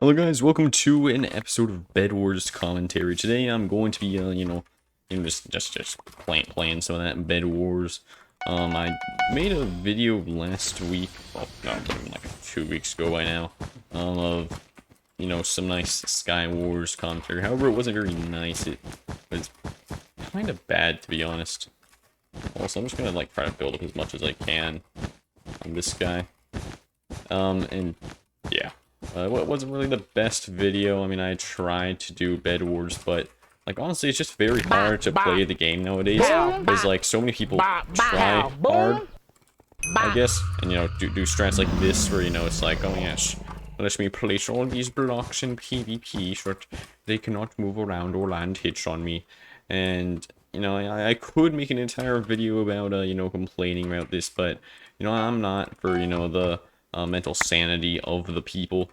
Hello guys, welcome to an episode of Bedwars commentary. Today I'm going to be, just playing some of that Bed Wars. I made a video last week, well, no, like 2 weeks ago by now, of, some nice Sky Wars commentary. However, it wasn't very nice. It was kind of bad, to be honest. Also, I'm just gonna, try to build up as much as I can on this guy. And, yeah. It wasn't really the best video. I mean, I tried to do Bed Wars, but, honestly, it's just very hard to play the game nowadays. Because, so many people try hard, I guess, and, do strats like this where, it's like, oh, yes, let me place all these blocks in PvP so that they cannot move around or land hits on me. And, I could make an entire video about, complaining about this, but, I'm not for, the mental sanity of the people.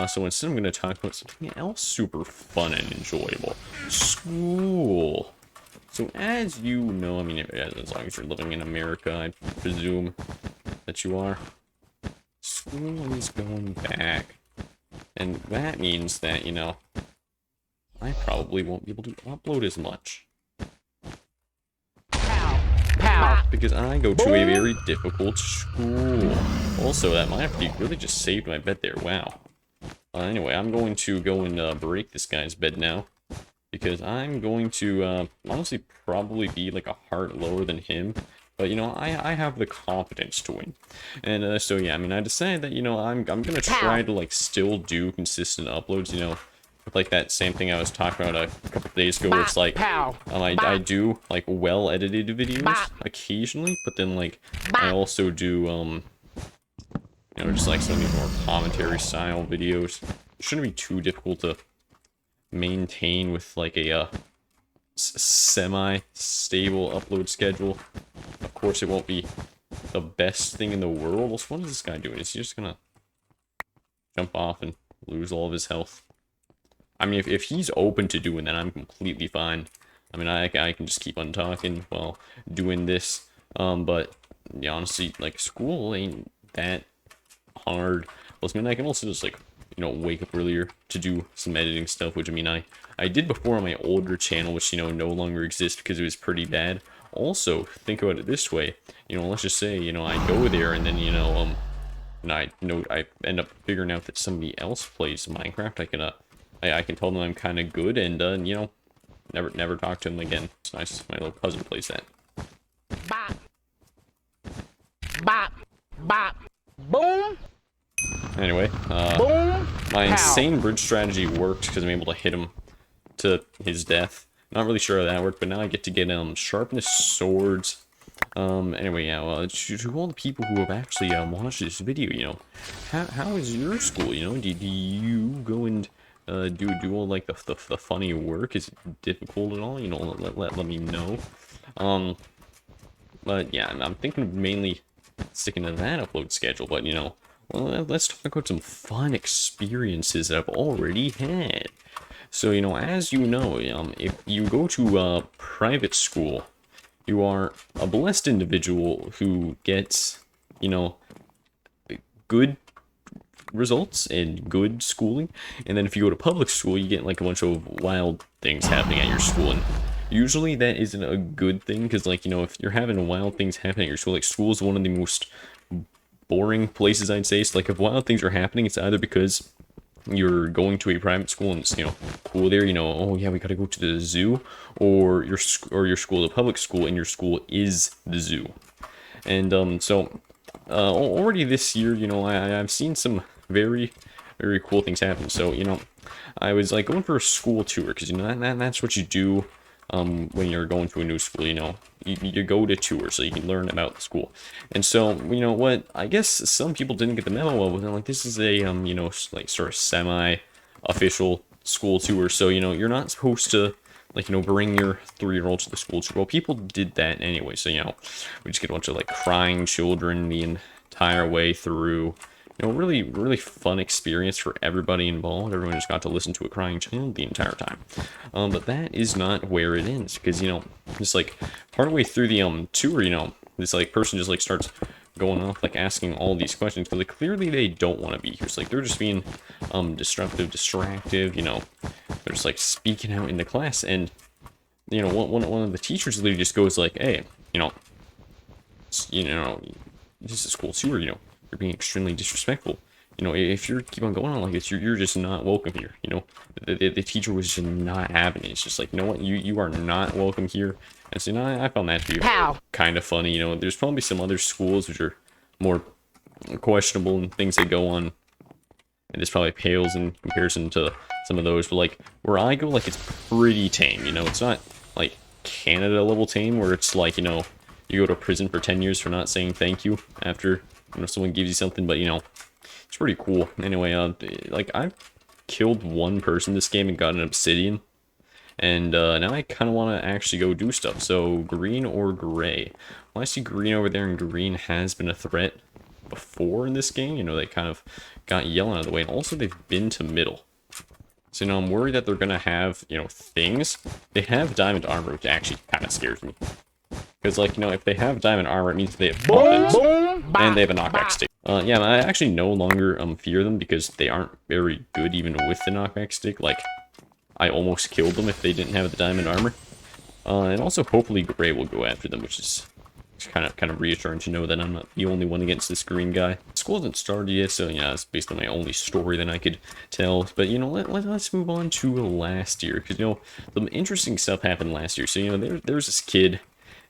So instead I'm going to talk about something else super fun and enjoyable. School. So as you know, I mean, as long as you're living in America, I presume that you are, school is going back. And that means that, I probably won't be able to upload as much. Because I go to a very difficult school. Also, that Minecraft really just saved my bed there. Wow. Anyway, I'm going to go and break this guy's bed now. Because I'm going to, honestly, probably be like a heart lower than him. But, I have the confidence to win. And, so, yeah, I mean, I decided that, I'm gonna try to, still do consistent uploads, with, that same thing I was talking about a couple of days ago, where it's like, I do, well-edited videos occasionally, but then, I also do, just, some of these more commentary-style videos. It shouldn't be too difficult to maintain with, a, semi-stable upload schedule. Of course, it won't be the best thing in the world. So what is this guy doing? Is he just gonna jump off and lose all of his health? I mean, if he's open to doing that, I'm completely fine. I mean, I can just keep on talking while doing this. But, yeah, honestly, school ain't that hard. Plus, I mean, I can also just, wake up earlier to do some editing stuff, which, I mean, I did before on my older channel, which, no longer exists because it was pretty bad. Also, think about it this way. Let's just say, I go there and then, and I end up figuring out that somebody else plays Minecraft. I can tell them I'm kind of good, and, never talk to them again. It's nice. My little cousin plays that. Bop. Bop. Bop. Boom. Anyway, Boom. my insane bridge strategy worked because I'm able to hit him to his death. Not really sure how that worked, but now I get to get, sharpness swords. Anyway, yeah, well, to all the people who have actually, watched this video, how is your school, do you go and do all the funny work? Is it difficult at all? Let me know. But yeah, I'm thinking of mainly sticking to that upload schedule. But well, let's talk about some fun experiences that I've already had. So as you know, if you go to a private school, you are a blessed individual who gets good results and good schooling, and then if you go to public school, you get a bunch of wild things happening at your school, and usually that isn't a good thing, because if you're having wild things happen at your school, school is one of the most boring places, I'd say. So if wild things are happening, it's either because you're going to a private school and it's cool there, oh yeah, we gotta go to the zoo, or your school is a public school and your school is the zoo. And so already this year, I've seen some very cool things happen. So I was going for a school tour, because that's what you do when you're going to a new school. You go to tour so you can learn about the school. And so what I guess some people didn't get the memo of, was this is a sort of semi-official school tour, so you're not supposed to bring your 3-year-old to the school tour. Well, people did that anyway, so we just get a bunch of crying children the entire way through. Really fun experience for everybody involved. Everyone just got to listen to a crying child the entire time. But that is not where it ends, because, just, partway through the, tour, this, person just, starts going off, like, asking all these questions, but, like, clearly they don't want to be here. So, like, they're just being, disruptive, distractive, you know, they're just, like, speaking out in the class, and, you know, one of the teachers literally just goes, like, hey, you know, this is school sewer, you know, you're being extremely disrespectful. You know, if you keep on going on like this, you're just not welcome here. You know, the teacher was just not having it. It's just like, you know what, you are not welcome here. And so, you know, I found that to be kind of funny. You know, there's probably some other schools which are more questionable and things that go on, and this probably pales in comparison to some of those. But like where I go, like it's pretty tame. You know, it's not like Canada level tame where it's like, you know, you go to prison for 10 years for not saying thank you after, you know, someone gives you something. But you know, it's pretty cool. Anyway, like I've killed one person this game and got an obsidian, and now I kind of want to actually go do stuff. So green or gray? Well, I see green over there, and green has been a threat before in this game. You know, they kind of got yellow out of the way, and also they've been to middle. So you know, I'm worried that they're gonna have, you know, things. They have diamond armor, which actually kind of scares me. Because, like, you know, if they have diamond armor, it means they have bullets, and they have a knockback stick. Yeah, I actually no longer fear them because they aren't very good even with the knockback stick. Like, I almost killed them if they didn't have the diamond armor. And also, hopefully, gray will go after them, which is kind of reassuring to know that I'm not the only one against this green guy. School hasn't started yet, so yeah, it's basically my only story that I could tell. But you know, let's move on to last year, because you know, some interesting stuff happened last year. So you know, there's this kid,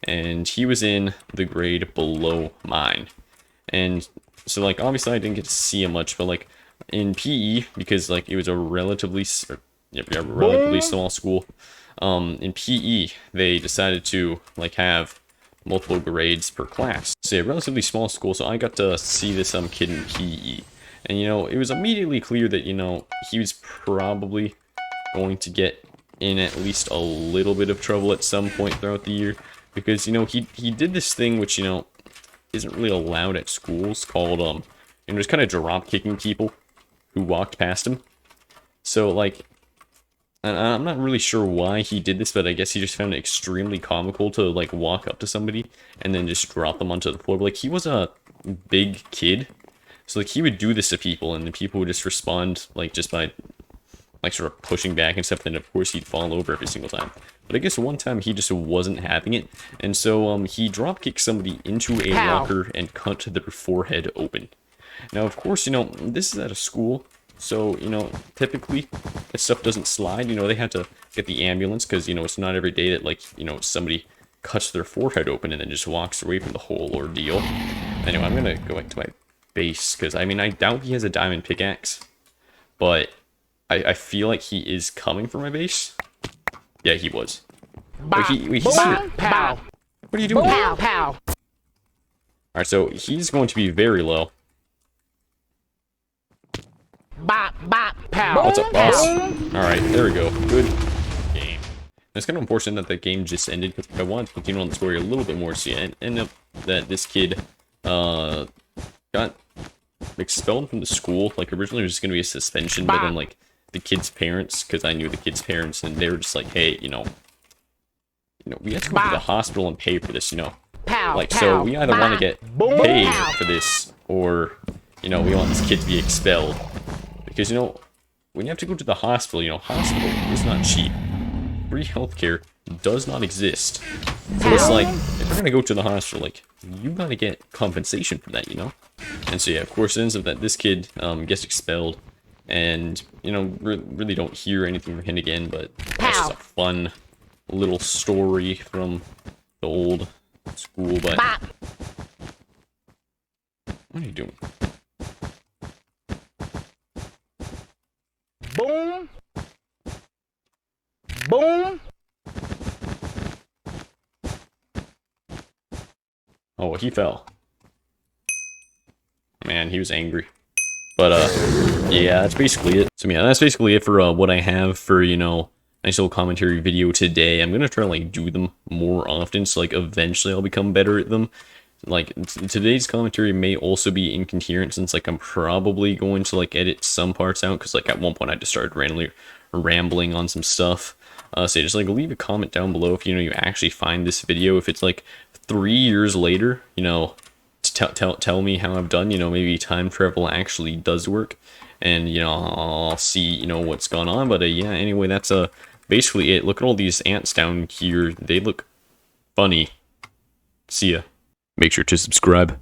and he was in the grade below mine, and so like obviously I didn't get to see him much, but like in PE, because like it was a relatively small school. In PE, they decided to like have multiple grades per class. So a relatively small school, so I got to see this kid in PE. And you know, it was immediately clear that, you know, he was probably going to get in at least a little bit of trouble at some point throughout the year. Because, you know, he did this thing which, you know, isn't really allowed at schools called, you know, just kind of drop kicking people who walked past him. So, like, I'm not really sure why he did this, but I guess he just found it extremely comical to, like, walk up to somebody and then just drop them onto the floor. But, like, he was a big kid, so, like, he would do this to people, and the people would just respond, like, just by, like, sort of pushing back and stuff, and of course he'd fall over every single time. But I guess one time he just wasn't having it, and so, he drop-kicked somebody into a locker and cut their forehead open. Now, of course, you know, this is at a school, so, you know, typically, this stuff doesn't slide. You know, they have to get the ambulance because, you know, it's not every day that, like, you know, somebody cuts their forehead open and then just walks away from the whole ordeal. Anyway, I'm going to go back to my base because, I mean, I doubt he has a diamond pickaxe, but I feel like he is coming for my base. Yeah, he was. Wait, he's here. Pow. What are you doing? Pow. Alright, so he's going to be very low. Bop, pow. What's up, boss? Alright, there we go. Good game. It's kind of unfortunate that the game just ended, because I wanted to continue on the story a little bit more. So yeah, it ended up that this kid got expelled from the school. Like, originally it was just going to be a suspension, but then, like, the kid's parents, because I knew the kid's parents, and they were just like, hey, you know, we have to go to the hospital and pay for this, you know. Like, so we either want to get paid for this, or, you know, we want this kid to be expelled. Because, you know, when you have to go to the hospital, you know, hospital is not cheap. Free healthcare does not exist. So it's like, if you're gonna go to the hospital, like, you gotta get compensation for that, you know? And so, yeah, of course, it ends up that this kid gets expelled. And, you know, really don't hear anything from him again, but that's just a fun little story from the old school, but... What are you doing? Boom. Boom. Oh, he fell. Man, he was angry. But, yeah, that's basically it. So, yeah, that's basically it for, what I have for, you know, nice little commentary video today. I'm gonna try to, like, do them more often, so, like, eventually I'll become better at them. Like, today's commentary may also be incoherent, since, like, I'm probably going to, like, edit some parts out, because, like, at one point I just started randomly rambling on some stuff. So just, like, leave a comment down below if, you know, you actually find this video. If it's, like, 3 years later, you know, tell me how I've done. You know, maybe time travel actually does work, and you know, I'll see, you know, what's gone on. But yeah, anyway, that's basically it. Look at all these ants down here. They look funny. See ya. Make sure to subscribe.